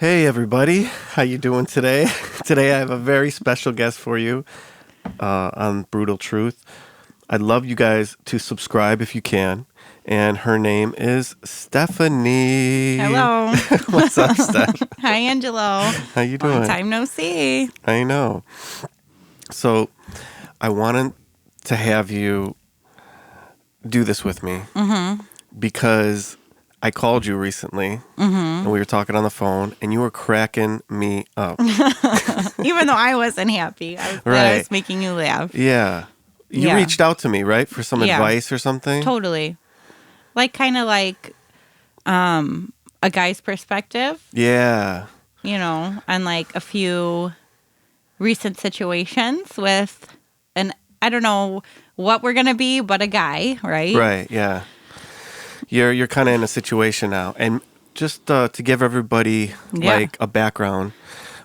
Hey everybody, how you doing today? Today I have a very special guest for you on Brutal Truth. I'd love you guys to subscribe if you can. And her name is Stephanie. Hello. What's up, Steph? Hi, Angelo. How you doing? Long time no see. I know. So I wanted to have you do this with me because I called you recently and we were talking on the phone and you were cracking me up. Even though I wasn't happy. I was glad I was making you laugh. Yeah. You reached out to me, right? For some advice or something? Totally. Kind of like a guy's perspective. Yeah. You know, on like a few recent situations with I don't know what we're going to be, but a guy, right? Right, yeah. You're kind of in a situation now. And just to give everybody like a background,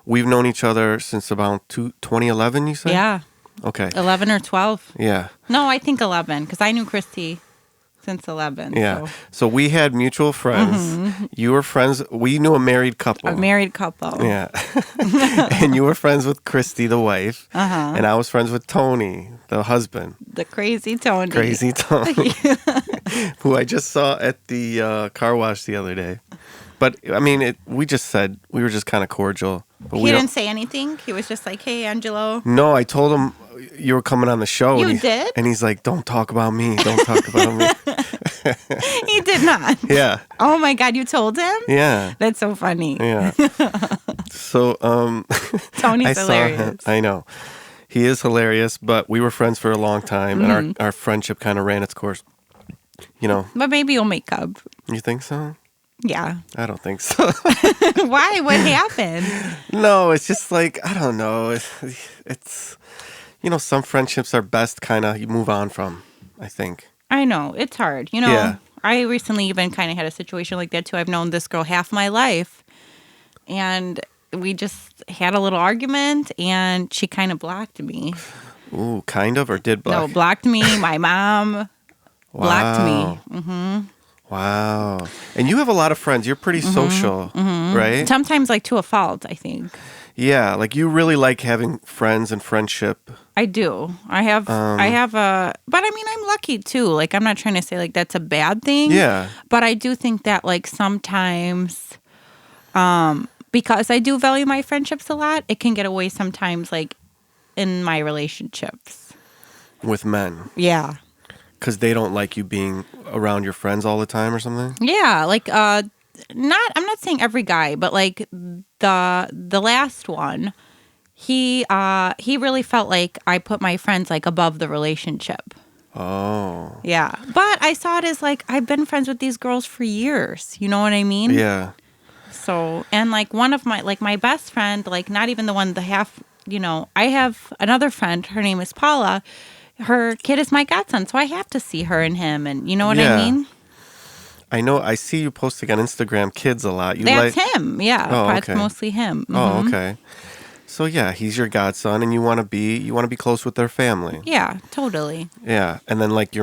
we've known each other since about 2011, you said? Yeah. Okay. 11 or 12. Yeah. No, I think 11 because I knew Christy since 11. Yeah. So we had mutual friends. You were friends. We knew a married couple. A married couple. Yeah. And you were friends with Christy, the wife. And I was friends with Tony, the husband. The crazy Tony. Crazy Tony. Who I just saw at the car wash the other day. But, I mean, we just said, we were just kind of cordial. But he didn't say anything? He was just like, hey, Angelo. No, I told him you were coming on the show. You did? And he's like, don't talk about me. Don't talk about me. He did not. Yeah. Oh, my God, you told him? Yeah. That's so funny. Yeah. So, Tony's hilarious. Him. I know. He is hilarious, but we were friends for a long time, and our friendship kind of ran its course. You know. But maybe you'll make up. You think so? Yeah. I don't think so. Why? What happened? No, it's just like, I don't know. It's you know, some friendships are best kind of you move on from, I think. I know. It's hard. You know, I recently even kind of had a situation like that, too. I've known this girl half my life, and we just had a little argument, and she kind of blocked me. Ooh, kind of, or did block? No, blocked me. My mom blocked me. Wow. And you have a lot of friends. You're pretty social, right? Sometimes like to a fault, I think. Yeah, like you really like having friends and friendship. I do. I have but I mean, I'm lucky too. Like, I'm not trying to say like that's a bad thing. Yeah. But I do think that like sometimes, because I do value my friendships a lot, it can get away sometimes like in my relationships. With men. Yeah. Because they don't like you being around your friends all the time or something? Yeah, like I'm not saying every guy, but like the last one, he really felt like I put my friends like above the relationship. Oh. Yeah. But I saw it as like I've been friends with these girls for years. You know what I mean? Yeah. So, and like one of my best friend, like not even the one the half, you know, I have another friend, her name is Paula. Her kid is my godson, so I have to see her and him, and you know what I mean? I know. I see you posting on Instagram kids a lot. That's him, yeah. Oh, That's okay. mostly him. Oh, okay. So yeah, he's your godson, and you want to be close with their family. Yeah, totally. Yeah, and then like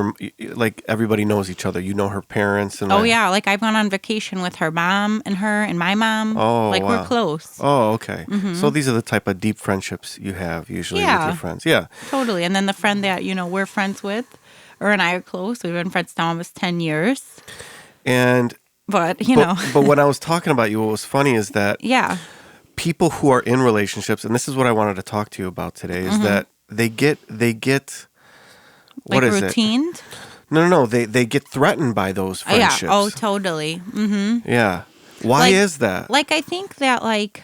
everybody knows each other. You know her parents and. Oh yeah, like I've gone on vacation with her mom and her and my mom. Oh, like wow. we're close. Oh, okay. So these are the type of deep friendships you have usually with your friends. Yeah, totally. And then the friend that we're friends with, her and I are close. We've been friends now almost 10 years. But when I was talking about you, what was funny is that people who are in relationships, and this is what I wanted to talk to you about today, is that they get what like is routined? it? No. They get threatened by those friendships. Yeah. Oh, totally. Yeah. Why is that? Like, I think that like,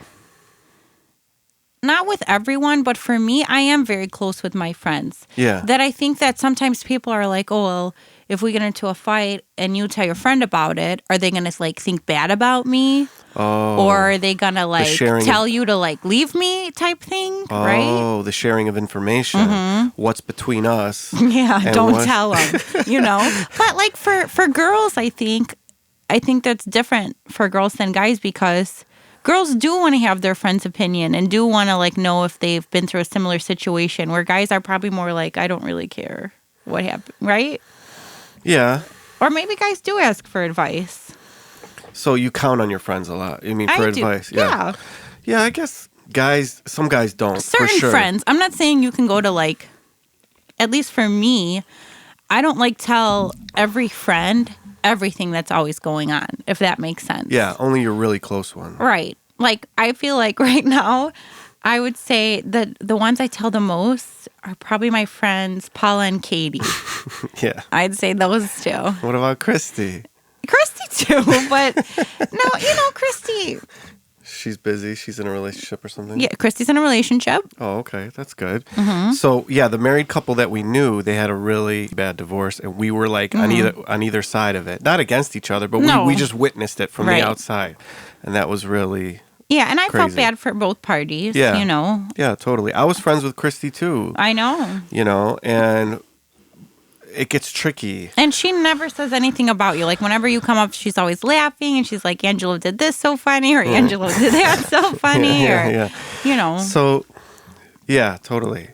not with everyone, but for me, I am very close with my friends. Yeah. That I think that sometimes people are like, oh, well, if we get into a fight and you tell your friend about it, are they going to like think bad about me? Oh. Or are they going to like tell you to like leave me type thing? Right? Oh, the sharing of information. What's between us. Yeah, don't tell them, But like for girls, I think that's different for girls than guys because girls do want to have their friend's opinion and do want to like know if they've been through a similar situation where guys are probably more like, I don't really care what happened, right? Yeah. Or maybe guys do ask for advice. So you count on your friends a lot. I mean, for I do. advice. Yeah. Yeah, I guess some guys don't. Certain for sure. friends. I'm not saying you can go to like, at least for me, I don't like tell every friend everything that's always going on, if that makes sense. Yeah, only your really close one. Right. Like, I feel like right now, I would say that the ones I tell the most are probably my friends, Paula and Katie. Yeah. I'd say those two. What about Christy? Christy too, but no, Christy. She's busy. She's in a relationship or something? Yeah, Christy's in a relationship. Oh, okay. That's good. So, yeah, the married couple that we knew, they had a really bad divorce, and we were like on either side of it. Not against each other, but we just witnessed it from the outside. And that was really Yeah, and I felt crazy. bad for both parties, Yeah. you know. Yeah, totally. I was friends with Christy, too. I know. You know, and it gets tricky. And she never says anything about you. Like, whenever you come up, she's always laughing, and she's like, Angelo did this so funny, or Angelo did that so funny, Yeah. you know. So, yeah, totally.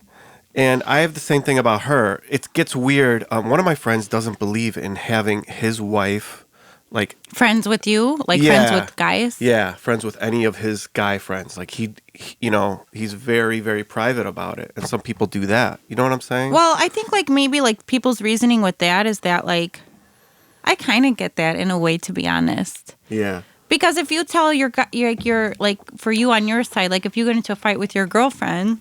And I have the same thing about her. It gets weird. One of my friends doesn't believe in having his wife, like... Friends with you? Like, friends with guys? Yeah, friends with any of his guy friends. Like, he you know, he's very, very private about it. And some people do that. You know what I'm saying? Well, I think, like, maybe, like, people's reasoning with that is that, like, I kind of get that in a way, to be honest. Yeah. Because if you tell your like, for you on your side, like, if you get into a fight with your girlfriend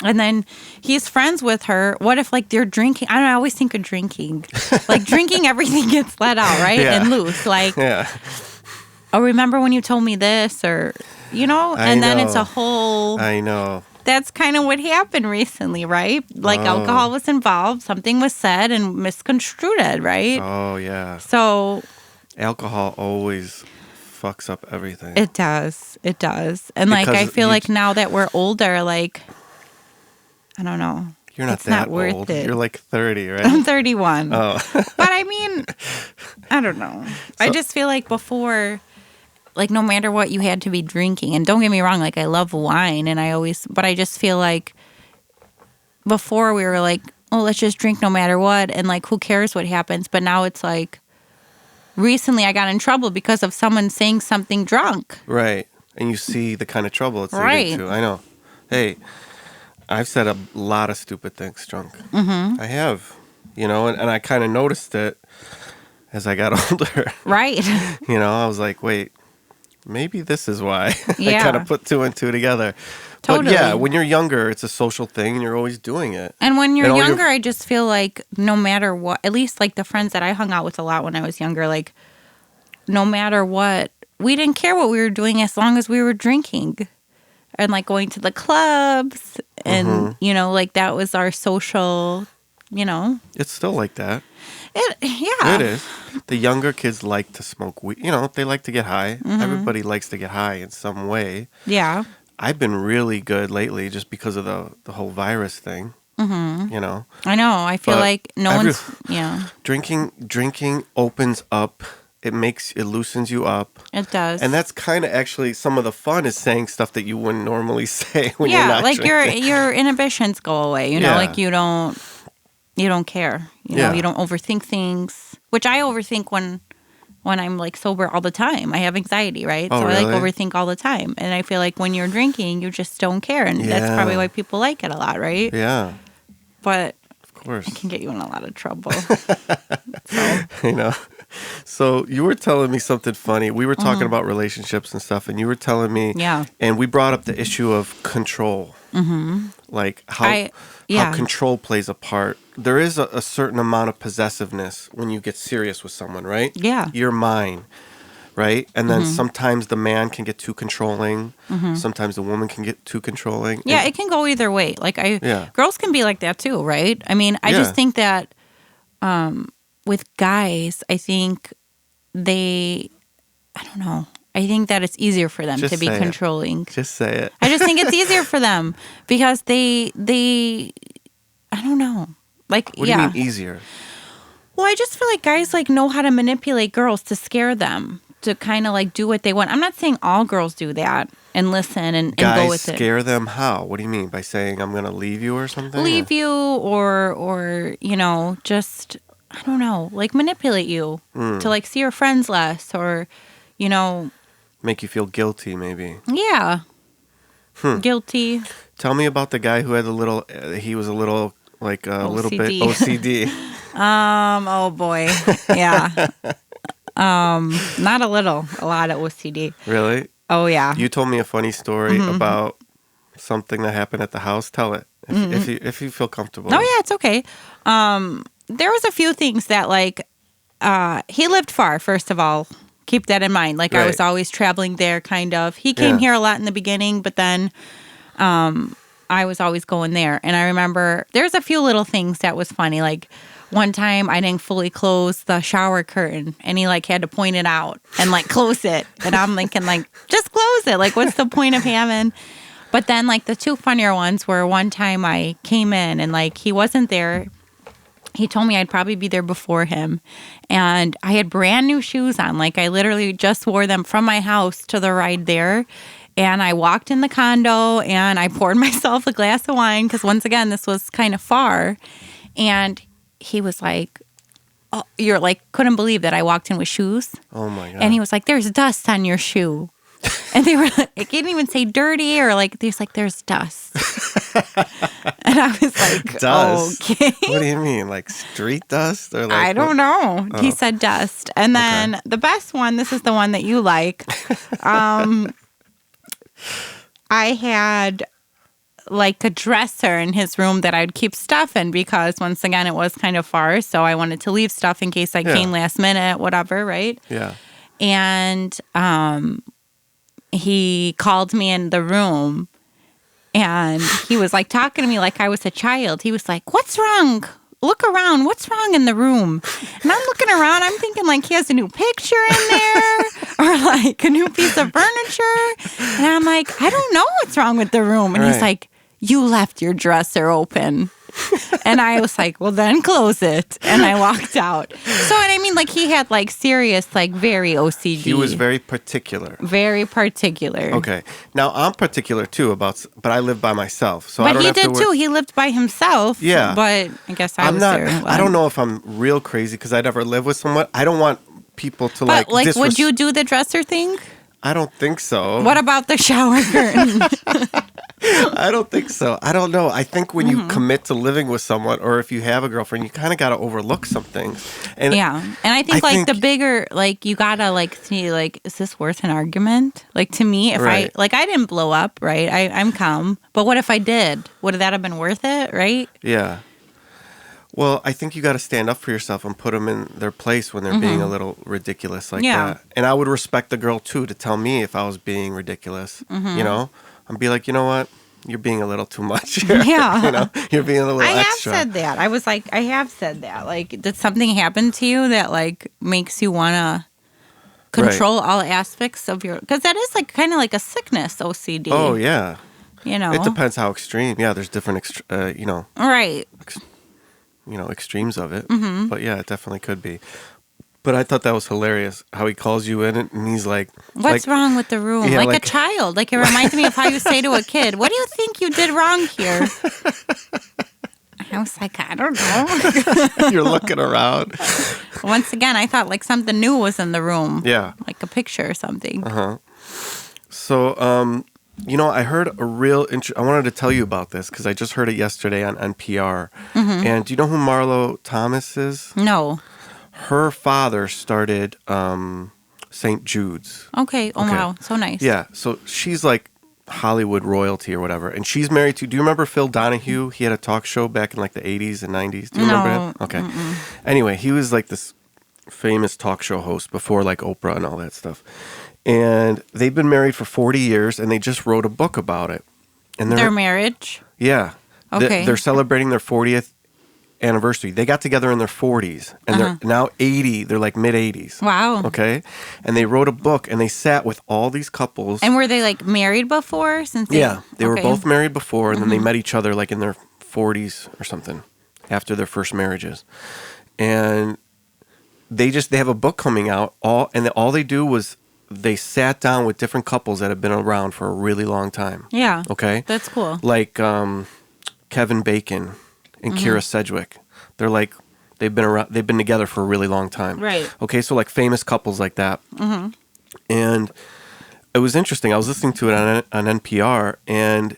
and then he's friends with her, what if, like, they're drinking? I don't know, I always think of drinking. Like, drinking, everything gets let out, right? Yeah. And loose. Like, Yeah. oh, remember when you told me this? Or, you know? I And then know. it's a whole... I know. That's kind of what happened recently, right? Like, alcohol was involved, something was said and misconstrued, right? Oh, yeah. So... Alcohol always fucks up everything. It does. It does. And, like, Because I feel you- like now that we're older, like, I don't know. You're not It's that not worth old. it. You're like 30, right? I'm 31. Oh. But I mean, I don't know. I just feel like before, like, no matter what, you had to be drinking. And don't get me wrong, like, I love wine and but I just feel like before we were like, oh, let's just drink no matter what. And, like, who cares what happens? But now it's like, recently I got in trouble because of someone saying something drunk. Right. And you see the kind of trouble it's Right. leading to. I know. Hey, I've said a lot of stupid things drunk. Mm-hmm. I have. You know, and I kind of noticed it as I got older. Right. You know, I was like, wait, maybe this is why. Yeah. I kind of put two and two together. Totally. But yeah, when you're younger, it's a social thing and you're always doing it. And when you're And all your- younger, I just feel like no matter what, at least like the friends that I hung out with a lot when I was younger, like no matter what, we didn't care what we were doing as long as we were drinking and like going to the clubs and, you know, like that was our social, you know. It's still like that. Yeah. It is. The younger kids like to smoke weed. You know, they like to get high. Everybody likes to get high in some way. Yeah. I've been really good lately just because of the whole virus thing. You know, I know. I feel But like no every- one's, yeah, drinking opens up. It loosens you up. it does. And that's kind of actually some of the fun is saying stuff that you wouldn't normally say when you're yeah, not like drinking. your inhibitions go away, you know, Yeah. like you don't care, you know, Yeah. you don't overthink things, which I overthink when I'm like sober all the time. I have anxiety, right? Oh, so I really? like overthink all the time. And I feel like when you're drinking, you just don't care. And that's Yeah. probably why people like it a lot, right? Yeah, But of course. it can get you in a lot of trouble. You know. So you were telling me something funny. We were talking about relationships and stuff, and you were telling me, Yeah. and we brought up the issue of control, like how yeah. control plays a part. There is a certain amount of possessiveness when you get serious with someone, right? Yeah. You're mine, right? And then sometimes the man can get too controlling. Sometimes the woman can get too controlling. Yeah, And- it can go either way. Like Yeah. girls can be like that too, right? I mean, I Yeah. just think that with guys, I think I don't know. I think that it's easier for them Just to be say it. controlling. just say it. I just think it's easier for them because they I don't know. Like What do you mean easier? Well, I just feel like guys like know how to manipulate girls to scare them, to kind of like do what they want. I'm not saying all girls do that and listen and go Guys with it. scare them how? What do you mean? By saying I'm going to leave you or something? Leave you or you know, just I don't know, like manipulate you to like see your friends less or, you know. Make you feel guilty, maybe. Yeah. Guilty. Tell me about the guy who had he was a little, like a little bit OCD. Oh boy. Yeah. Not a little, a lot of OCD. Really? Oh yeah. You told me a funny story about something that happened at the house. Tell it if you feel comfortable. Oh yeah, it's okay. There was a few things that like he lived far, first of all. Keep that in mind. Like I was always traveling there kind of. He came here a lot in the beginning, but then I was always going there. And I remember there's a few little things that was funny. Like one time I didn't fully close the shower curtain and he like had to point it out and like close it. And I'm thinking like, just close it. Like what's the point of having... But then, like, the two funnier ones were one time I came in and, like, he wasn't there. He told me I'd probably be there before him. And I had brand new shoes on. Like, I literally just wore them from my house to the ride there. And I walked in the condo and I poured myself a glass of wine because, once again, this was kind of far. And he was like, oh, you're like, couldn't believe that I walked in with shoes. Oh, my God. And he was like, there's dust on your shoe. And they were like, I didn't even say dirty or like, there's dust. And I was like, dust? Okay. What do you mean? Like street dust? Or like I don't know. Oh. He said dust. And then the best one, this is the one that you like. I had like a dresser in his room that I'd keep stuff in because once again, it was kind of far. So I wanted to leave stuff in case I came last minute, whatever, right? Yeah. And he called me in the room and he was like talking to me like I was a child. He was like, what's wrong? Look around. What's wrong in the room? And I'm looking around. I'm thinking like he has a new picture in there or like a new piece of furniture. And I'm like, I don't know what's wrong with the room. And he's like, you left your dresser open. And I was like, well, then close it. And I walked out. So, and I mean, like, he had, like, serious, like, very OCD. He was very particular. Very particular. Okay. Now, I'm particular, too, but I live by myself. So but I don't he have did, too. He lived by himself. Yeah. But I guess I I don't know if I'm real crazy because I never live with someone. I don't want people to, like... But, like, would you do the dresser thing? I don't think so. What about the shower curtain? I don't think so. I don't know. I think when you commit to living with someone or if you have a girlfriend, you kind of got to overlook some things. And yeah. And I think the bigger, like, you got to, like, see, like, is this worth an argument? Like, to me, if I didn't blow up, right? I'm calm. But what if I did? Would that have been worth it, right? Yeah. Well, I think you got to stand up for yourself and put them in their place when they're being a little ridiculous like that. And I would respect the girl, too, to tell me if I was being ridiculous, you know? I'd be like, you know what? You're being a little too much here. Yeah. You know, you're being a little extra. I have said that. I was like, I have said that. Like, did something happen to you that, like, makes you want to control all aspects of your... Because that is, like, kind of like a sickness, OCD. Oh, yeah. You know? It depends how extreme. Yeah, there's different, you know... Right. Extremes of it. Mm-hmm. But, yeah, it definitely could be. But I thought that was hilarious how he calls you in and he's like... What's wrong with the room? Yeah, like a child. Like it reminds me of how you say to a kid, what do you think you did wrong here? I was like, I don't know. You're looking around. Once again, I thought like something new was in the room. Yeah. Like a picture or something. Uh-huh. So, you know, I heard a real... I wanted to tell you about this because I just heard it yesterday on NPR. Mm-hmm. And do you know who Marlo Thomas is? No. Her father started St. Jude's. Okay. Oh, wow. So nice. Yeah. So she's like Hollywood royalty or whatever. And she's married to... Do you remember Phil Donahue? He had a talk show back in like the 80s and 90s. Do you remember him? Okay. Mm-mm. Anyway, he was like this famous talk show host before like Oprah and all that stuff. And they've been married for 40 years and they just wrote a book about it. And their marriage? Yeah. Okay. They're celebrating their 40th anniversary. They got together in their 40s and they're now 80. They're like mid 80s. Wow. Okay. And they wrote a book and they sat with all these couples. And were they like married before? They were both married before and then they met each other like in their 40s or something after their first marriages. And they have a book coming out all they do was they sat down with different couples that have been around for a really long time. Yeah. Okay. That's cool. Like Kevin Bacon and Kira Sedgwick. They're like They've been together for a really long time. Right. Okay, so like famous couples like that. And it was interesting. I was listening to it on NPR, and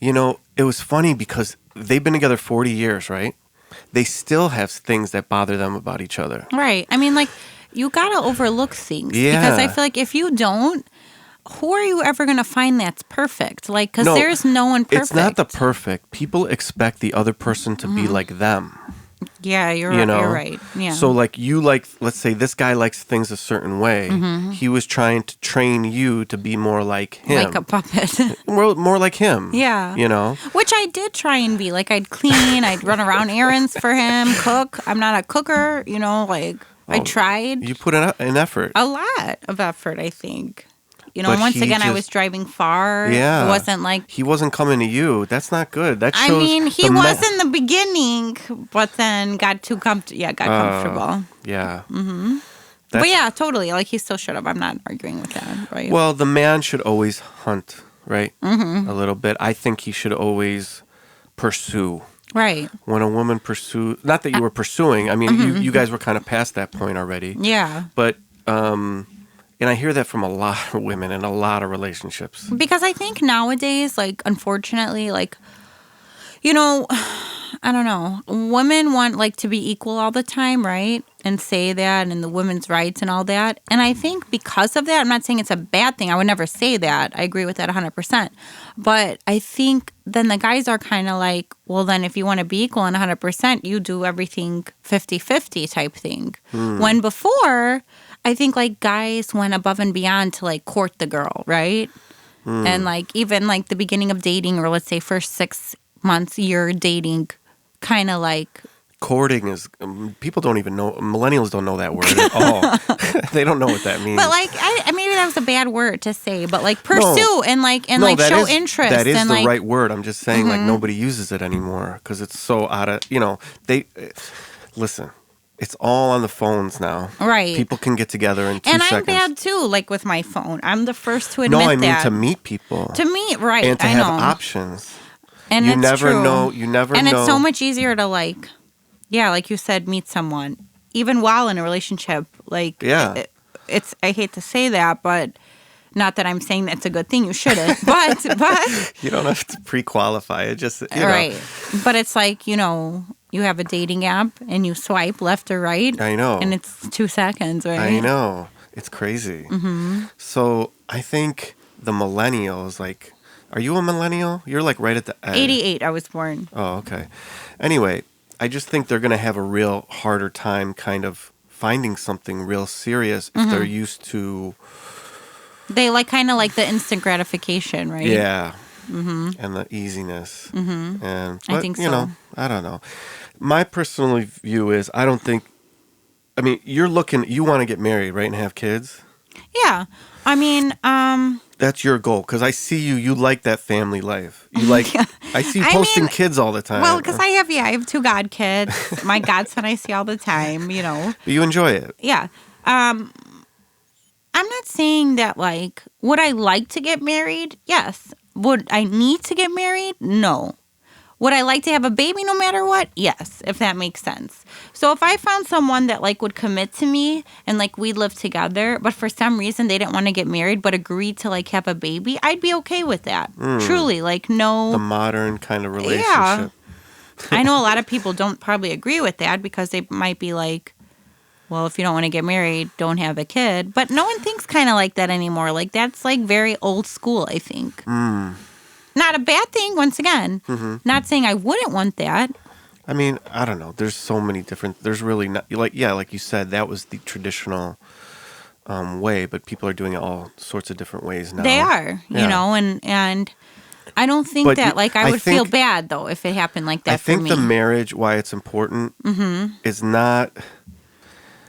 it was funny because they've been together 40 years, right? They still have things that bother them about each other. Right. I mean, like, you gotta overlook things. Yeah. Because I feel like if you don't, who are you ever gonna find that's perfect? Like, because there's no one perfect. It's not the perfect. People expect the other person to be like them. Yeah, you're right. Yeah. So like let's say this guy likes things a certain way. He was trying to train you to be more like him. Like a puppet. more like him. Yeah. Which I did try and be. Like, I'd clean, I'd run around errands for him, cook. I'm not a cooker, I tried. You put an effort. A lot of effort, I think. But once again, I was driving far. Yeah. It wasn't like... He wasn't coming to you. That's not good. That shows... I mean, he was in the beginning, but then got too comfortable. Yeah. But yeah, totally. Like, he still should have. I'm not arguing with that, right? Well, the man should always hunt, right? A little bit. I think he should always pursue. Right. When a woman pursues... Not that you were pursuing. I mean, you guys were kind of past that point already. Yeah. But... And I hear that from a lot of women in a lot of relationships. Because I think nowadays, like, unfortunately, like, I don't know. Women want, like, to be equal all the time, right? And say that and the women's rights and all that. And I think because of that, I'm not saying it's a bad thing. I would never say that. I agree with that 100%. But I think then the guys are kind of like, well, then if you want to be equal and 100%, you do everything 50-50 type thing. When before... I think, like, guys went above and beyond to, like, court the girl, right? And, like, even, like, the beginning of dating, or let's say first 6 months, year dating, kind of like... Courting is... people don't even know... Millennials don't know that word at all. They don't know what that means. But, like, maybe that was a bad word to say, but, like, pursue and show interest. That is and, the like, right word. I'm just saying, like, nobody uses it anymore because it's so out of... they... Listen... It's all on the phones now. Right. People can get together in 2 seconds. And I'm bad, too, like, with my phone. I'm the first to admit that. No, I mean to meet people. To meet, right, and to have options. And you it's never true. know. You never know. And it's so much easier to, like, like you said, meet someone. Even while in a relationship. Like, it's I hate to say that, but... Not that I'm saying that's a good thing. You shouldn't. But... You don't have to pre-qualify it. Just, Right. But it's like, you have a dating app and you swipe left or right. I know. And it's 2 seconds, right? I know. It's crazy. So I think the millennials, like... Are you a millennial? You're, like, right at the end. 88, I was born. Oh, okay. Anyway, I just think they're going to have a real harder time kind of finding something real serious if they're used to... They kind of the instant gratification, right? Yeah. And the easiness. And but, I think so. I don't know. My personal view is I don't think... I mean, you want to get married, right, and have kids? Yeah. I mean... That's your goal, because I see you like that family life. You like... I see you posting kids all the time. Well, because I have 2 god kids. My godson I see all the time, But you enjoy it. Yeah. I'm not saying that, like, would I like to get married? Yes. Would I need to get married? No. Would I like to have a baby no matter what? Yes, if that makes sense. So if I found someone that, like, would commit to me and, like, we'd live together, but for some reason they didn't want to get married but agreed to, like, have a baby, I'd be okay with that. Truly, like, no... The modern kind of relationship. Yeah. I know a lot of people don't probably agree with that because they might be like, well, if you don't want to get married, don't have a kid. But no one thinks kind of like that anymore. Like, that's, like, very old school, I think. Not a bad thing, once again. Not saying I wouldn't want that. I mean, I don't know. There's so many different... There's really not... like you said, that was the traditional way, but people are doing it all sorts of different ways now. They are, you know, and I don't think but that, I would feel bad, though, if it happened like that for me. I think the marriage, why it's important, is not...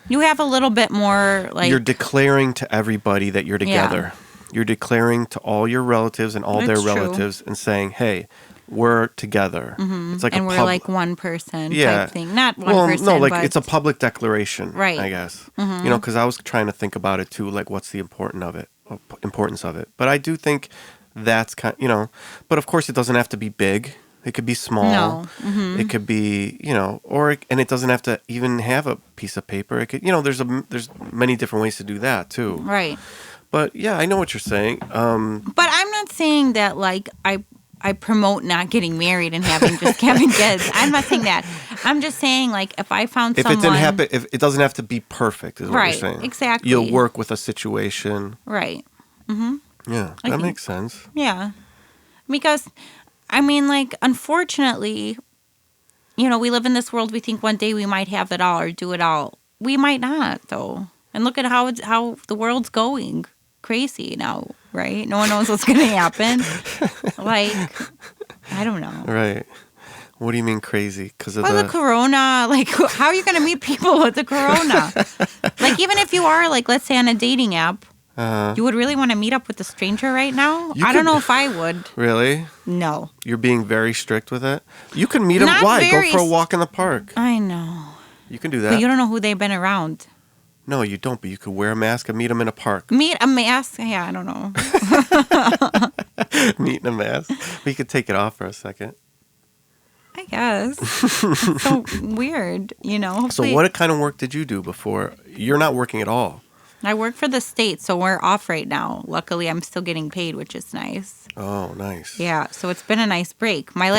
You have a little bit more, like... You're declaring to everybody that you're together. Yeah. You're declaring to all your relatives and all their relatives and saying, hey, we're together. It's like and we're like one person type thing. Not one person, no, like but... it's a public declaration, right. I guess. Because I was trying to think about it, too, like what's the importance of it. But I do think that's kind but of course it doesn't have to be big. It could be small. No. Mm-hmm. It could be, and it doesn't have to even have a piece of paper. It could, there's many different ways to do that too. Right. But yeah, I know what you're saying. But I'm not saying that like I promote not getting married and having kids. I'm not saying that. I'm just saying like if I found if someone, it didn't happen, if it doesn't have to be perfect, is what right, you're saying. Exactly. You'll work with a situation. Right. Mm-hmm. Yeah, that makes sense. Yeah, because I mean, like, unfortunately, we live in this world. We think one day we might have it all or do it all. We might not, though. And look at how the world's going. Crazy now, right? No one knows what's going to happen. Like, I don't know. Right. What do you mean crazy? Because of the corona. Like, how are you going to meet people with the corona? Like, even if you are, like, let's say on a dating app, you would really want to meet up with a stranger right now? I don't know if I would. Really? No. You're being very strict with it? You can meet them. Why? Go for a walk in the park. I know. You can do that. But you don't know who they've been around. No, you don't, but you could wear a mask and meet them in a park. Meet a mask? Yeah, I don't know. Meet in a mask? We could take it off for a second. I guess. So weird, Hopefully. So what kind of work did you do before? You're not working at all. I work for the state, so we're off right now. Luckily, I'm still getting paid, which is nice. Oh, nice. Yeah, so it's been a nice break. My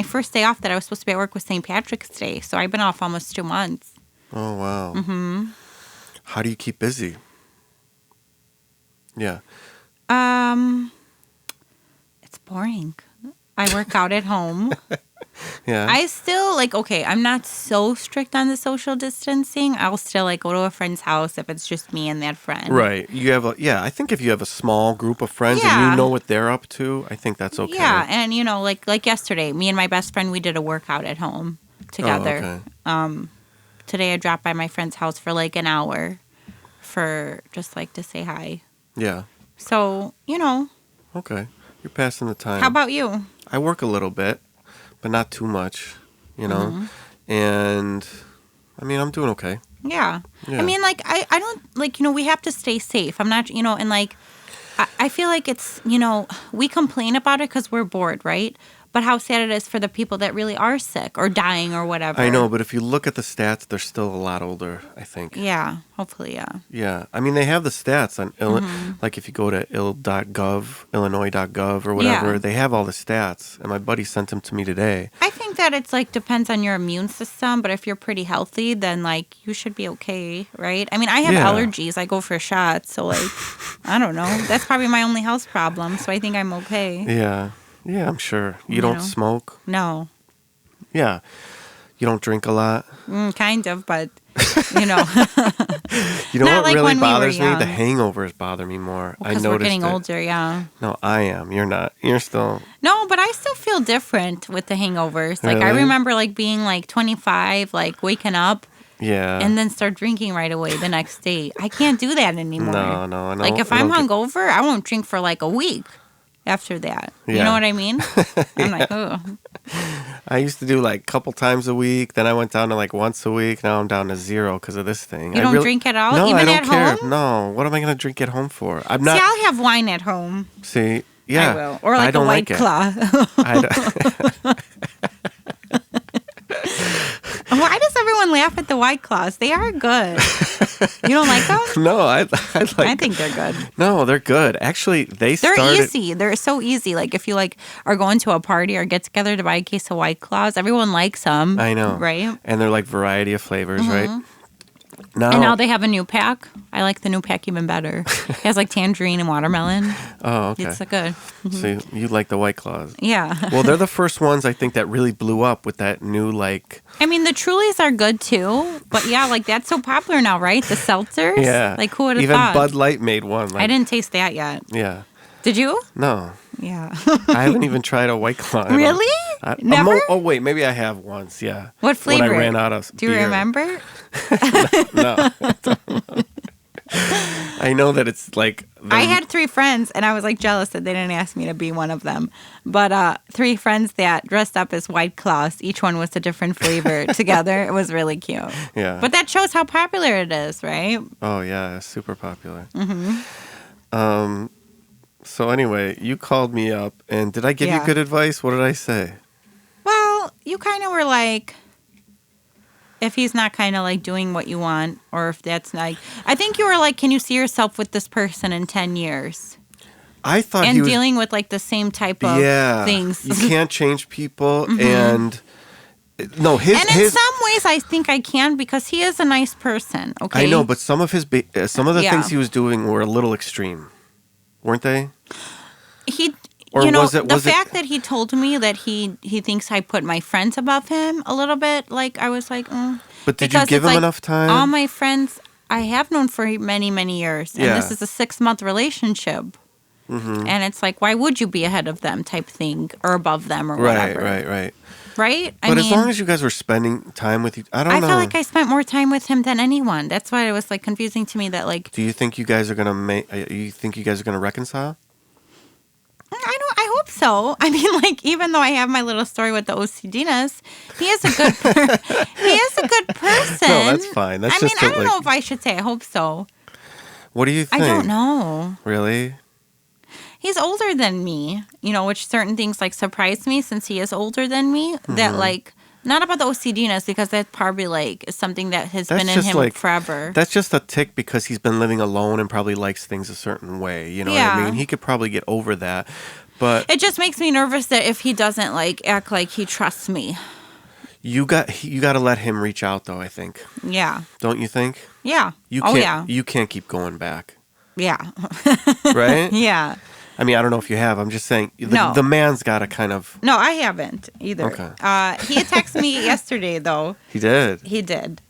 first day off that I was supposed to be at work was St. Patrick's Day, so I've been off almost 2 months. Oh, wow. Mm-hmm. How do you keep busy? Yeah. It's boring. I work out at home. Yeah. I still, I'm not so strict on the social distancing. I'll still, go to a friend's house if it's just me and that friend. Right. I think if you have a small group of friends and you know what they're up to, I think that's okay. Yeah, and, like yesterday, me and my best friend, we did a workout at home together. Oh, okay. Today I dropped by my friend's house for, an hour for just, to say hi. Yeah. So, Okay. You're passing the time. How about you? I work a little bit, but not too much, Mm-hmm. And I mean, I'm doing okay. Yeah. I mean, I don't, we have to stay safe. I'm not, and I feel like it's, we complain about it because we're bored, right? But how sad it is for the people that really are sick or dying or whatever. I know, but if you look at the stats, they're still a lot older, I think. Yeah, hopefully, yeah. Yeah. I mean, they have the stats on, like if you go to ill.gov, illinois.gov or whatever, they have all the stats. And my buddy sent them to me today. I think that it's depends on your immune system, but if you're pretty healthy, then you should be okay, right? I mean, I have allergies. I go for shots, so I don't know. That's probably my only health problem, so I think I'm okay. Yeah. Yeah, I'm sure. You don't smoke? No. Yeah. You don't drink a lot? Kind of, but, You know what really bothers me? young. The hangovers bother me more. Because we're getting older, yeah. No, I am. You're not. You're still... No, but I still feel different with the hangovers. I Really? remember, being, 25, waking up. Yeah. And then start drinking right away the next day. I can't do that anymore. No. If I'm hungover, I won't drink for, a week. After that. You know what I mean? I'm oh. I used to do a couple times a week. Then I went down to once a week. Now I'm down to 0 because of this thing. You don't drink at all? No, even I don't at care. home? No. What am I going to drink at home for? I'm not. See, I'll have wine at home. See, yeah. I will. Or I a don't White like Claw. Why does everyone laugh at the White Claws? They are good. You don't like them? No, I think they're good. No, they're good. Actually, they're easy. They're so easy. If you are going to a party or get together to buy a case of White Claws, everyone likes them. I know. Right? And they're variety of flavors, right? No. And now they have a new pack. I like the new pack even better. It has tangerine and watermelon. Oh, okay. It's good. So you like the White Claws? Yeah. Well, they're the first ones I think that really blew up with that new I mean, the Trulies are good too, but yeah, that's so popular now, right? The seltzers. Yeah. Who would have Even thought? Bud Light made one. I didn't taste that yet. Yeah. Did you? No. Yeah. I haven't even tried a White Claw. Really? Never? Oh, wait. Maybe I have once. Yeah. What flavor? When I ran out of Do you beer. remember? No. I don't know. I know that it's I had 3 friends, and I was jealous that they didn't ask me to be one of them. But 3 friends that dressed up as White Claws, each one was a different flavor together. It was really cute. Yeah. But that shows how popular it is, right? Oh, yeah. Super popular. So anyway, you called me up, and did I give you good advice? What did I say? Well, you kind of were like, if he's not kind of like doing what you want, or if that's like, I think you were like, can you see yourself with this person in 10 years? I thought And he was dealing with like the same type of things. You can't change people, and no, his and in some ways, I think I can because he is a nice person. Okay, I know, but some of his some of the Yeah. things he was doing were a little extreme, weren't they? he. Or You know, was it- the was it- fact that he told me that he thinks I put my friends above him a little bit, like I was like, But did you because give it's him like enough time? all my friends I have known for many, many years, and Yeah. this is a 6-month relationship. And it's like, why would you be ahead of them type thing or above them or whatever? Right. Right? But as long as you guys were spending time with I don't know. I felt like I spent more time with him than anyone. That's why it was like confusing to me that like Do you think you guys are gonna You think you guys are gonna reconcile? I hope so. I mean, like, even though I have my little story with the OCDness, he is a good he is a good person. No, that's fine. That's I mean, just I don't know if I should say I hope so. What do you think? I don't know. Really? He's older than me, you know, which certain things like surprise me since he is older than me. That like not about the OCDness because that probably like is something that has That's been in just him like- forever. That's just a tick because he's been living alone and probably likes things a certain way. You know what I Yeah. mean? He could probably get over that. But It just makes me nervous that if he doesn't like act like he trusts me. you got to let him reach out though, I think. Yeah. Don't you think? Yeah. You Oh can't yeah. you can't keep going back. Yeah. Right? Yeah. I mean, I don't know if you have. I'm just saying No. the man's got to kind of No, I haven't either. Okay. He had texted me yesterday though. He did. He did.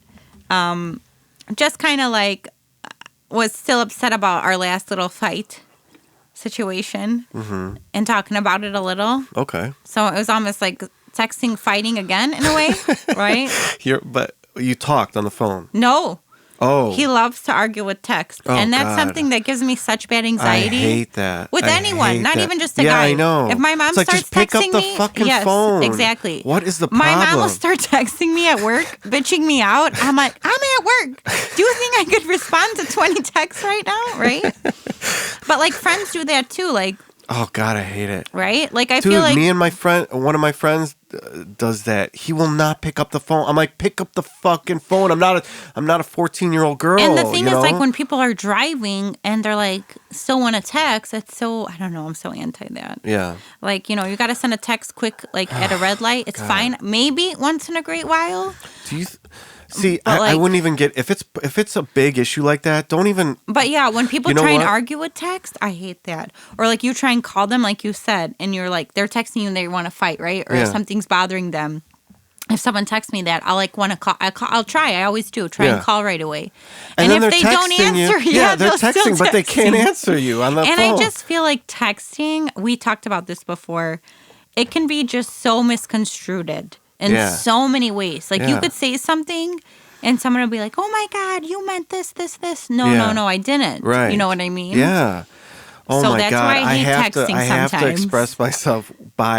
Just kind of like was still upset about our last little fight situation and talking about it a little. Okay. So it was almost like texting, fighting again in a way, right? But you talked on the phone. No. Oh. He loves to argue with text. Oh, and that's God. something that gives me such bad anxiety. I hate that. With I anyone, hate not that. even just a yeah, guy. I know. If my mom It's like, starts just pick texting up the me, fucking yes, phone. exactly. What is the My problem? mom will start texting me at work, bitching me out. I'm like, I'm at work. Do you think I could respond to 20 texts right now? Right? But like friends do that too. Like, Oh God, I hate it. right? Like I Dude, feel like me and my friend, one of my friends does that. He will not pick up the phone. I'm like, pick up the fucking phone. I'm not a 14-year-old girl. and the thing you is, know? like, when people are driving and they're like, still want to text, it's so, I don't know, I'm so anti that. Yeah. Like, you know, you got to send a text quick, like at a red light. It's fine. Maybe once in a great while. Do you see? But, I like- wouldn't even get if it's a big issue like that. Don't even. But yeah, when people You know try and what? argue with text, I hate that. Or like you try and call them, like you said, and you're like, they're texting you and they want to fight, right? Or Yeah. something's bothering them. If someone texts me that, I'll like want to call. I'll try. I always do. Try Yeah. and call right away. And then if they they're don't texting answer, you. yeah, they're they'll still texting, but they text can't you. answer you on the And phone. I just feel like texting, we talked about this before, it can be just so misconstrued in Yeah. so many ways. Like you Yeah. could say something and someone will be like, oh my God, you meant this. No, Yeah. no, I didn't. Right. You know what I mean? Yeah. Oh So my that's God! why I hate have to. texting I have to sometimes. express myself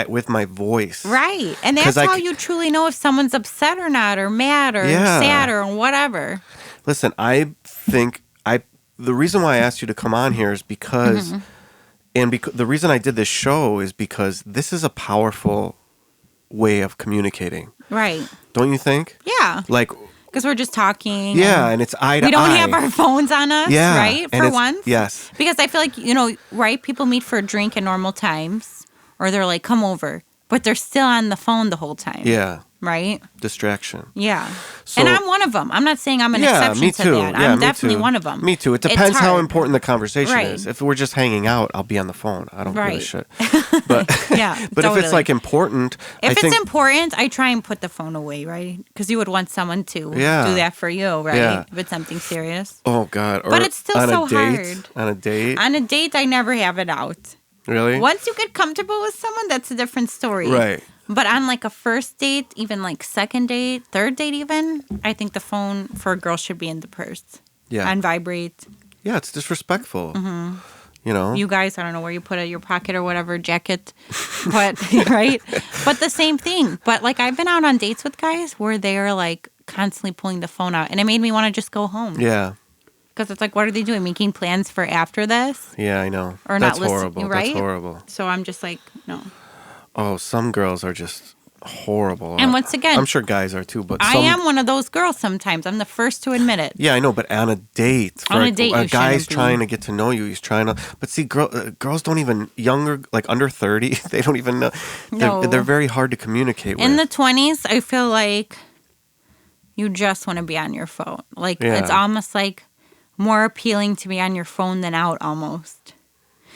with my voice. Right. And 'Cause that's I how c- you truly know if someone's upset or not, or mad or Yeah. sad or whatever. Listen, I think the reason why I asked you to come on here is because, Mm-hmm. and the reason I did this show is because this is a powerful way of communicating. Right. Don't you think? Yeah. Like, Because we're just talking. yeah, and and it's eye to we don't eye. have our phones on us, Yeah, right? and For it's- once. yes. Because I feel like, you know, right? People meet for a drink at normal times, or they're like, come over, but they're still on the phone the whole time. Yeah, Right? distraction. Yeah. So- and I'm one of them. I'm not saying I'm an Yeah, exception me to too. that. Yeah, I'm me definitely too. one of them. Me too. It It's depends how hard. important the conversation Right. is. If we're just hanging out, I'll be on the phone. I don't give a Right. shit. But Yeah. but if totally. it's like important, I If think it's important, I try and put the phone away, right? Because you would want someone to Yeah. do that for you, right? Yeah. If it's something serious. oh God. Or But it's still on so a date, hard. On a date, On a date, I never have it out. really? Once you get comfortable with someone, that's a different story. Right. But on like a first date, even like second date, third date even, I think the phone for a girl should be in the purse. Yeah. On vibrate. Yeah, it's disrespectful. You know. You guys, I don't know where you put it, your pocket or whatever, jacket. But, right? But the same thing. But like I've been out on dates with guys where they're like constantly pulling the phone out. And it made me want to just go home. Yeah. Because it's like, what are they doing? Making plans for after this? Yeah, I know. Or That's not listening, horrible. right? That's horrible. So I'm just like, no. Oh, some girls are just horrible. And once again, I'm sure guys are too, but I am one of those girls sometimes. I'm the first to admit it. Yeah, I know, but on a date, you guy's shouldn't be. trying to get to know you. He's trying to, but see, girls don't even younger, like under 30. They don't even know. They're very hard to communicate with. In the 20s, I feel like you just want to be on your phone. Like it's almost like more appealing to be on your phone than out almost.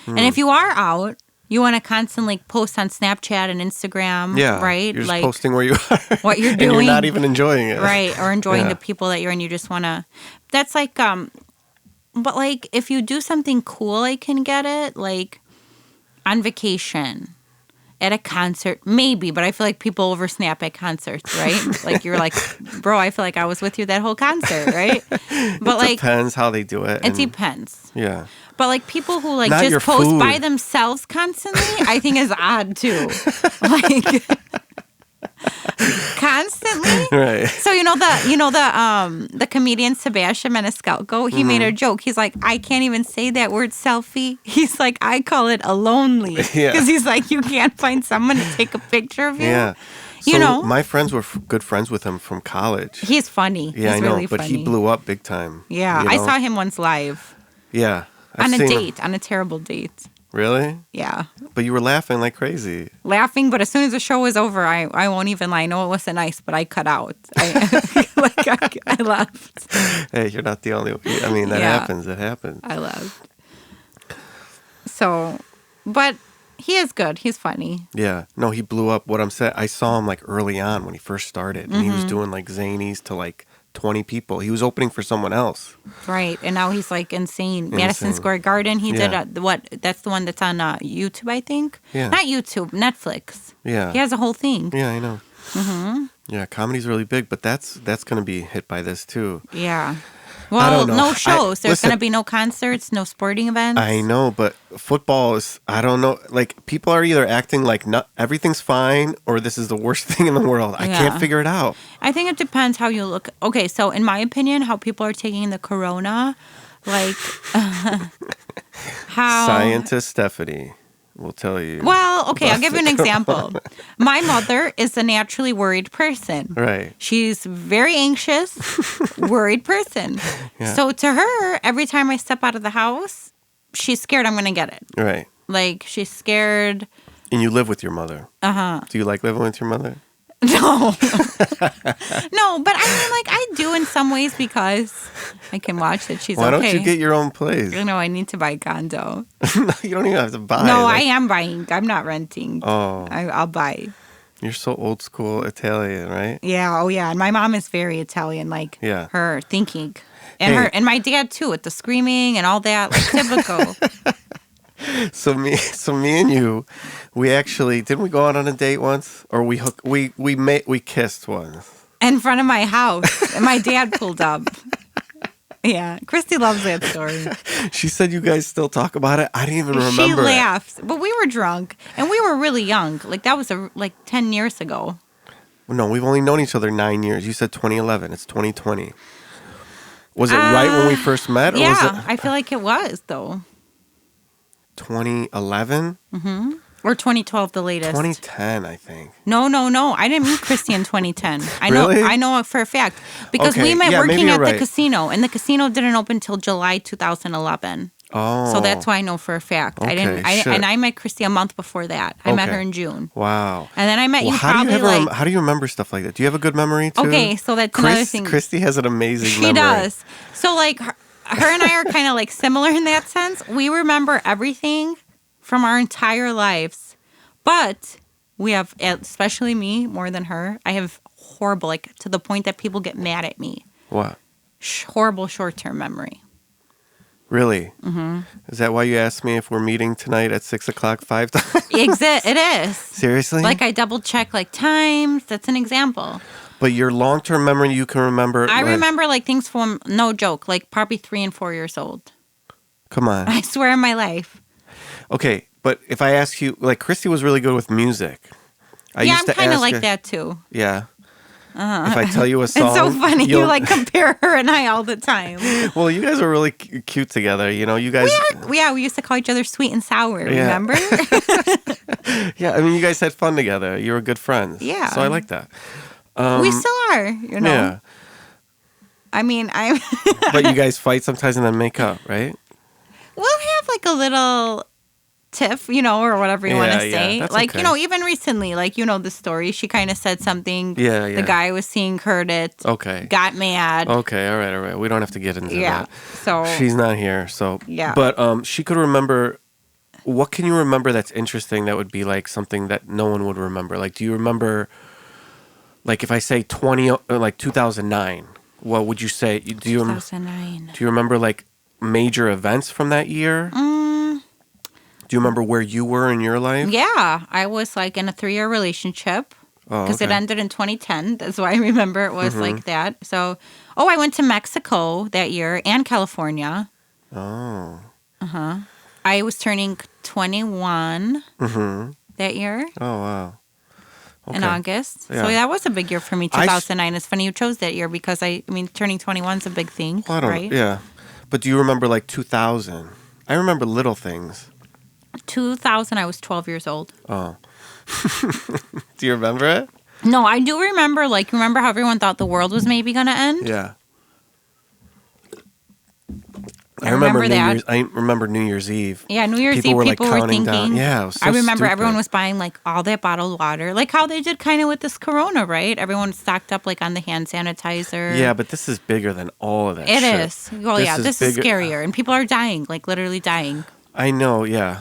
And if you are out, you want to constantly post on Snapchat and Instagram, right? You're just posting where you are. What you're doing. And you're not even enjoying it. Right, or enjoying the people that you're in. You just want to... That's like... But like, if you do something cool, I can get it. Like, on vacation, at a concert, maybe. But I feel like people oversnap at concerts, right? Like, you're like, bro, I feel like I was with you that whole concert, right? But it depends how they do it. It depends. Yeah. But like people who like Not just post food. by themselves constantly, I think is odd too. Like constantly. Right. So the comedian Sebastian Maniscalco, he made a joke. He's like, I can't even say that word selfie. He's like, I call it a lonely. Because he's like, you can't find someone to take a picture of you. Yeah. So my friends were good friends with him from college. He's funny. Yeah, he's I know, really but funny. he blew up big time. Yeah, I saw him once live. Yeah. On a terrible date. Really? Yeah. But you were laughing like crazy. Laughing, but as soon as the show was over, I won't even lie. I know it wasn't nice, but I cut out. I left. Hey, you're not the only one. I mean, that happens. It happens. I left. So, but he is good. He's funny. Yeah. No, he blew up. What I'm saying, I saw him like early on when he first started. And he was doing like zanies to like 20 people. He was opening for someone else. Right. And now he's like insane. Madison Square Garden. He did that's the one that's on YouTube, I think. Yeah. Not YouTube, Netflix. Yeah. He has a whole thing. Yeah, I know. Mm-hmm. Yeah, comedy's really big, but that's going to be hit by this too. Yeah. Well, no shows. There's going to be no concerts, no sporting events. I know, but football is, I don't know. Like, people are either acting like everything's fine or this is the worst thing in the world. I can't figure it out. I think it depends how you look. Okay, so in my opinion, how people are taking the corona, like, how... Scientist Stephanie will tell you. Well, okay, I'll give you an example. My mother is a naturally worried person. Right. She's very anxious, worried person. Yeah. So to her, every time I step out of the house, she's scared I'm going to get it. Right. Like, she's scared. And you live with your mother. Uh-huh. Do you like living with your mother? No. No, but I mean, like, I do in some ways because I can watch that she's okay. Why don't you get your own place? You know, I need to buy a condo. No, you don't even have to buy. No, I am buying. I'm not renting. Oh. I'll buy. You're so old school Italian, right? Yeah, oh yeah. And my mom is very Italian, like her thinking. And and my dad too, with the screaming and all that, like typical. So me and you, we actually didn't we go out on a date once, or we kissed once in front of my house, and my dad pulled up. Yeah, Christy loves that story. She said you guys still talk about it. I didn't even remember. She laughs, but we were drunk and we were really young. Like that was like 10 years ago. No, we've only known each other 9 years. You said 2011. It's 2020. Was it right when we first met? Or yeah, was it... I feel like it was though. 2011? Mm-hmm. Or 2012, the latest. 2010, I think. No. I didn't meet Christy in 2010. Really? I know it for a fact. Because we met working at the casino, and the casino didn't open until July 2011. Oh. So that's why I know for a fact. Okay, And I met Christy a month before that. I met her in June. Wow. And then I met you how probably do you remember stuff like that? Do you have a good memory too? Okay, so that's another thing. Christy has an amazing memory. She does. So like her and I are kind of like similar in that sense. We remember everything from our entire lives. But we have, especially me more than her, I have horrible, like to the point that people get mad at me. What? Horrible short-term memory. Really? Mm-hmm. Is that why you asked me if we're meeting tonight at 6 o'clock 5 times? It is. Seriously? Like I double check like times. That's an example. But your long-term memory, you can remember. I remember like things from, no joke, like probably 3 and 4 years old. Come on. I swear on my life. Okay, but if I ask you, like Christy was really good with music. I'm kind of like that too. Yeah. If I tell you a song, It's so funny. You you'll- like compare her and I all the time. Well, you guys are really cute together. You know, you guys. We used to call each other sweet and sour. Yeah. Remember? Yeah, I mean, you guys had fun together. You were good friends. Yeah. So I like that. We still are. You know. Yeah. I mean, I. But you guys fight sometimes and then make up, right? We'll have like a little tiff, you know, or whatever you want to say. that's Like, okay. you know, even recently, like, you know, the story, she kind of said something. Yeah, yeah. The guy was seeing, heard it. Okay. Got mad. Okay, all right. We don't have to get into Yeah. that. So. She's not here, so. Yeah. But she could remember. What can you remember that's interesting that would be like something that no one would remember? Like, do you remember, like, if I say 2009, what would you say? Do you 2009. Do you remember like major events from that year? Do you remember where you were in your life? Yeah. I was like in a 3-year relationship. Oh, Because it okay. ended in 2010. That's why I remember it was like that. So, I went to Mexico that year and California. Oh. I was turning 21 that year Oh, wow. Okay. in August. Yeah. So that was a big year for me, 2009. It's funny you chose that year because I mean, turning 21 is a big thing, Well, I don't, right? Yeah. But do you remember like 2000? I remember little things. 2000, I was 12 years old. Oh. Do you remember it? No, I do remember, like, remember how everyone thought the world was maybe going to end? Yeah. I remember that. I remember New Year's Eve. Yeah, New Year's People Eve, were, like, people were counting thinking. down. Yeah, it was so I remember stupid. everyone was buying like all that bottled water, like how they did kind of with this Corona, right? Everyone stocked up like on the hand sanitizer. Yeah, but this is bigger than all of that It shit. is. Well, this is bigger- scarier, and people are dying, like literally dying. I know, yeah.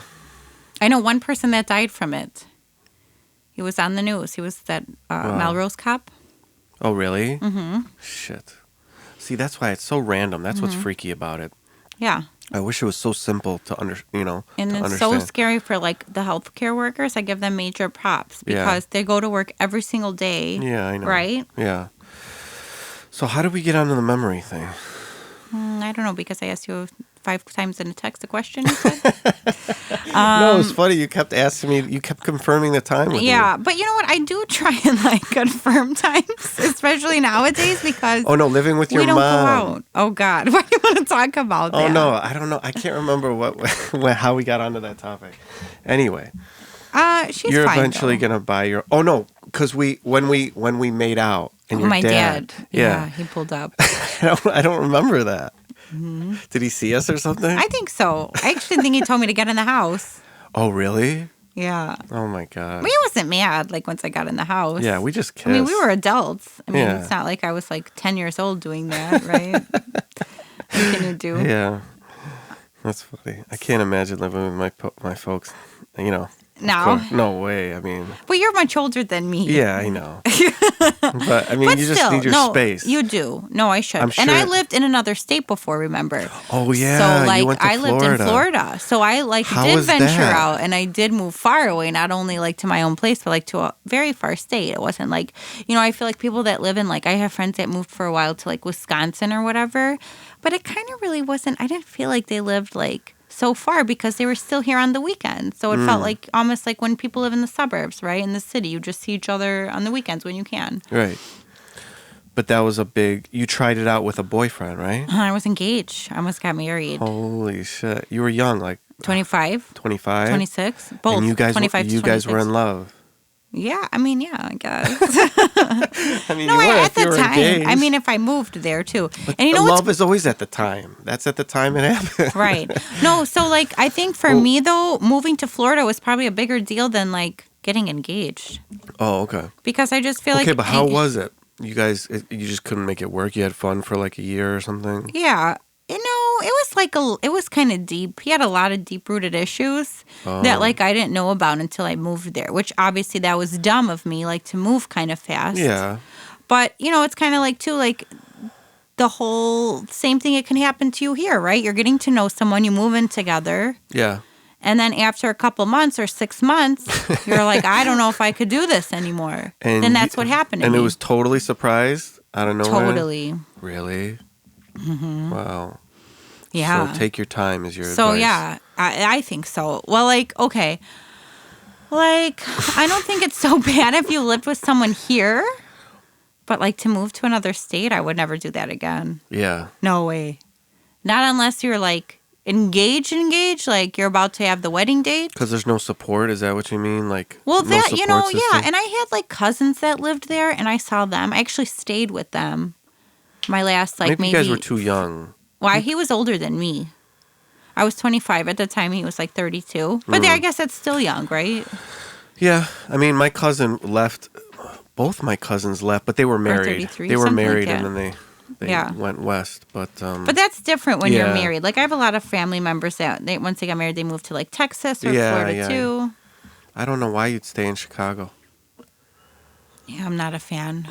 I know one person that died from it. He was on the news. He was that Melrose cop. Oh, really? Mm-hmm. Shit. See, that's why it's so random. That's what's freaky about it. Yeah. I wish it was so simple to And to it's understand. so scary for like the healthcare workers. I give them major props Yeah. because they go to work every single day. Yeah, I know. Right? Yeah. So how did we get onto the memory thing? I don't know, because I asked you 5 times in a text a question. You said? No, it was funny. You kept asking me. You kept confirming the time with me. Yeah, but you know what? I do try and like confirm times, especially nowadays, because Oh no, living with your we don't mom. go out. Oh God, why do you want to talk about that? Oh no, I don't know. I can't remember how we got onto that topic. Anyway, she's you're fine, eventually though. gonna buy your. Oh no, because when we made out and your My dad. dad. Yeah, He pulled up. I don't remember that. Did he see us or something? I think so. I actually think he told me to get in the house. Oh really? Yeah. Oh my god. I mean, I wasn't mad like once I got in the house. Yeah, we just kissed. I mean, we were adults. I mean, Yeah. it's not like I was like 10 years old doing that, right? What can you do? Yeah, that's funny. I can't imagine living with my folks. You know. No. No way. I mean. Well, you're much older than me. Yeah, I know. But I mean, But you just still, need your no, space. You do. No, I should. I'm And I sure- lived in another state before, remember? Oh yeah, So like you went to I lived in Florida. Florida. So I like How did was venture that? out and I did move far away, not only like to my own place, but like to a very far state. It wasn't like, you know, I feel like people that live in like I have friends that moved for a while to like Wisconsin or whatever, but it kind of really wasn't, I didn't feel like they lived like so far because they were still here on the weekends. So it felt like almost like when people live in the suburbs, right? In the city, you just see each other on the weekends when you can. Right. But that was a big. You tried it out with a boyfriend, right? I was engaged. I almost got married. Holy shit! You were young, like 25, 25, 26, both. and you guys, 25 to you guys 26. were in love. Yeah, I mean, yeah, I guess. I mean, No, you were at if you the were time. engaged. I mean, if I moved there too. But And you know love what's is always at the time. That's at the time it happened. right? No, so like I think for me though, moving to Florida was probably a bigger deal than like getting engaged Oh, okay. because I just feel like Okay, but how was it? You guys, you just couldn't make it work. You had fun for like a year or something. Yeah. You know, it was like it was kind of deep. He had a lot of deep rooted issues that like I didn't know about until I moved there, which obviously that was dumb of me, like to move kind of fast. Yeah. But, you know, it's kind of like too, like the whole same thing, it can happen to you here, right? You're getting to know someone, you move in together. Yeah. And then after a couple months or 6 months, you're like, I don't know if I could do this anymore. And then that's what happened to and me. it was totally surprised out of nowhere. Totally. Really? Mm-hmm. Wow. Yeah. So take your time is your So, advice. yeah, I think so. Well, like, okay. Like, I don't think it's so bad if you lived with someone here. But like to move to another state, I would never do that again. Yeah. No way. Not unless you're like engaged, like you're about to have the wedding date. Because there's no support. Is that what you mean? Like, well, no that, support yeah. system? And I had like cousins that lived there, and I saw them. I actually stayed with them. My last, like, maybe you guys were too young. Well, he was older than me. I was 25 at the time. He was like 32. But I guess that's still young, right? Yeah. I mean, my cousin left. Both my cousins left, but they were married. 33, they were something married, like that. and then they went west. But that's different when you're married. Like, I have a lot of family members that once they got married, they moved to like Texas or Florida too. I don't know why you'd stay in Chicago. Yeah, I'm not a fan.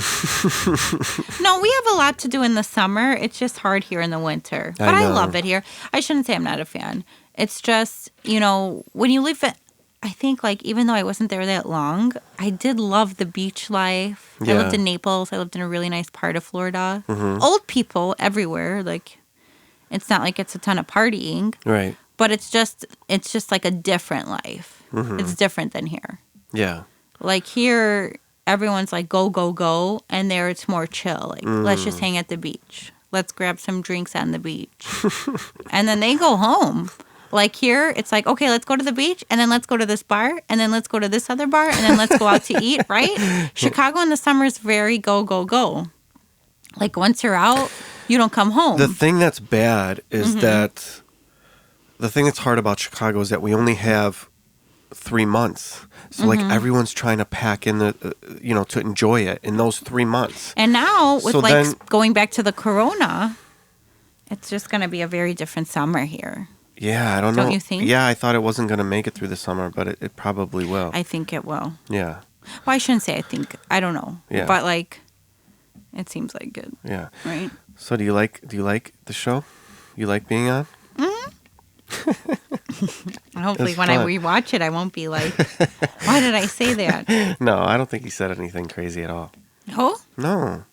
No, we have a lot to do in the summer. It's just hard here in the winter. But I love it here. I shouldn't say I'm not a fan. It's just, when you live I think, like, even though I wasn't there that long, I did love the beach life. Yeah. I lived in Naples. I lived in a really nice part of Florida. Mm-hmm. Old people everywhere. Like, it's not like it's a ton of partying. Right. But it's just like a different life. Mm-hmm. It's different than here. Yeah. Like, here, everyone's like, go, go, go. And there, it's more chill. Like, let's just hang at the beach. Let's grab some drinks on the beach. And then they go home. Like here, it's like, okay, let's go to the beach, and then let's go to this bar, and then let's go to this other bar, and then let's go out to eat, right? Chicago in the summer is very go, go, go. Like once you're out, you don't come home. The thing that's bad is that the thing that's hard about Chicago is that we only have 3 months. So like everyone's trying to pack in to enjoy it in those 3 months. And now with going back to the corona, it's just going to be a very different summer here. Yeah, I don't know. Don't you think? Yeah, I thought it wasn't going to make it through the summer, but it probably will. I think it will. Yeah. Well, I shouldn't say I think. I don't know. Yeah. But like, it seems like good. Yeah. Right? So do you like the show? You like being on? Hopefully when I rewatch it, I won't be like, why did I say that? No, I don't think he said anything crazy at all. Oh? No.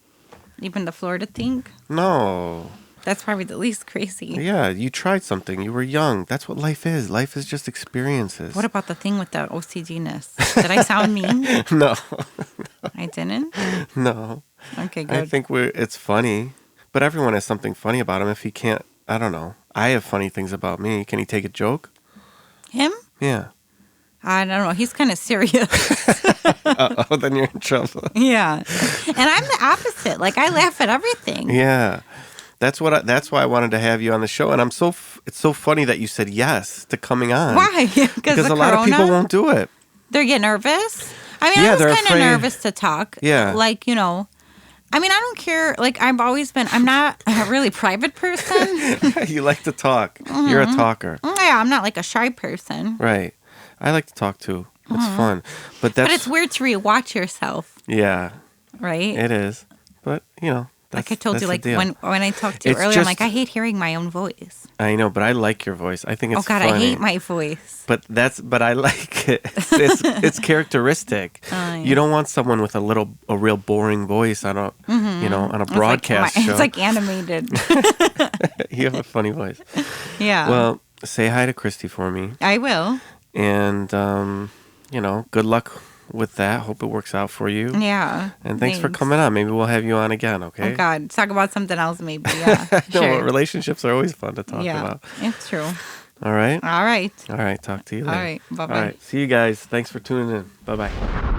Even the Florida thing? No. That's probably the least crazy. Yeah, you tried something. You were young. That's what life is. Life is just experiences. What about the thing with the OCD-ness? Did I sound mean? No. I didn't? No. Okay, good. I think it's funny. But everyone has something funny about him. If he can't, I don't know. I have funny things about me. Can he take a joke? Him? Yeah. I don't know. He's kind of serious. Then you're in trouble. Yeah. And I'm the opposite. Like, I laugh at everything. Yeah. That's why I wanted to have you on the show, and it's so funny that you said yes to coming on. Why? Because a lot of people won't do it. They get nervous. I mean, I was kind of nervous to talk. Yeah. Like, I mean, I don't care. Like, I'm not a really private person. You like to talk. Mm-hmm. You're a talker. Yeah, I'm not like a shy person. Right. I like to talk too. It's fun. But it's weird to rewatch yourself. Yeah. Right? It is. But, like I told you, like when I talked to you earlier, I'm like, I hate hearing my own voice. I know, but I like your voice. I think it's funny. I hate my voice. But I like it. It's characteristic. Yeah. You don't want someone with a real boring voice on a on a broadcast show. It's like animated. You have a funny voice. Yeah. Well, say hi to Christy for me. I will. And good luck with that. Hope it works out for you. Yeah. And thanks for coming on. Maybe we'll have you on again, okay? Oh, God. Talk about something else, maybe. Yeah. No, sure. relationships are always fun to talk about. Yeah, it's true. All right? All right. All right. Talk to you later. All right. Bye-bye. All right. See you guys. Thanks for tuning in. Bye-bye.